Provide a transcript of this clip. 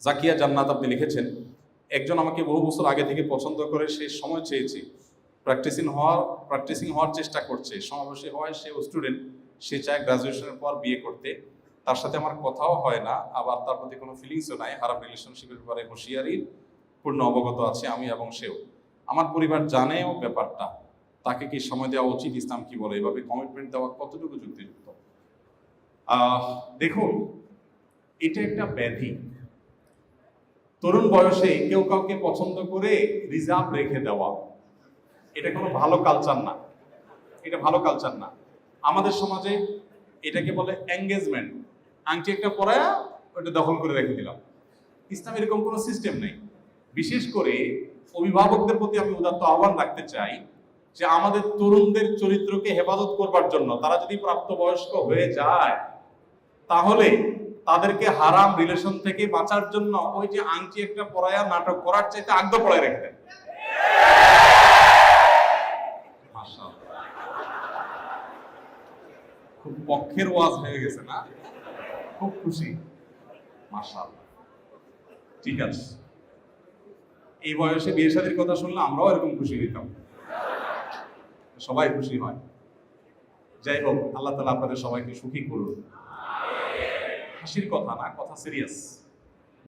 জাকিয়া জান্নাত আপনি লিখেছেন, একজন আমাকে বহু বছর আগে থেকে পছন্দ করে, সে সময় চেয়েছে, প্র্যাকটিসিং হওয়ার চেষ্টা করছে, সমাবেশী হয়, সেও স্টুডেন্ট, সে চায় গ্রাজুয়েশনের পর বিয়ে করতে, তার সাথে আমার কথাও হয় না, আবার তার প্রতি কোনো ফিলিংসও নাই, হারাম রিলেশনশিপের ব্যাপারে হুঁশিয়ারির পূর্ণ অবগত আছে আমি এবং সেও। আমার পরিবার জানেও ব্যাপারটা, তাকে কি সময় দেওয়া উচিত? ইসলাম কি বলে? এভাবে কমিটমেন্ট দেওয়া কতটুকু যুক্তিযুক্ত? দেখুন, এটা একটা ব্যাধি। তরুণ বয়সে কেউ কাউকে পছন্দ করে রিজার্ভ রেখে দেওয়া, এটা কোনো ভালো কালচার না। এটা ভালো কালচার না। আমাদের সমাজে এটাকে বলে এঙ্গেজমেন্ট। আংটি একটা পরায়া ওটা দখল করে রেখে দিলাম। ইসলাম এরকম কোনো সিস্টেম নেই। বিশেষ করে অভিভাবকদের প্রতি আমি উদাত্ত আহ্বান রাখতে চাই যে আমাদের তরুণদের চরিত্রকে হেফাজত করবার জন্য, তারা যদি প্রাপ্তবয়স্ক হয়ে যায় তাহলে তাদেরকে হারাম রিলেশন থেকে বাঁচার জন্য ওই যে আংটি একটা পরায়া নাটক করার চাইতে আগদ পড়ায় রেখে দেন। খুব পক্ষের ওয়াজ হয়ে গেছে না? খুব খুশি, মাশাআল্লাহ। ঠিক আছে, এই বয়সে বিয়ে শাদীর কথা শুনলে আমরাও এরকম খুশি হইতাম, সবাই খুশি হয়। যাই হোক, আল্লাহ তাআলা আপনাদের সবাইকে সুখী করুন। হাসির কথা না, কথা সিরিয়াস।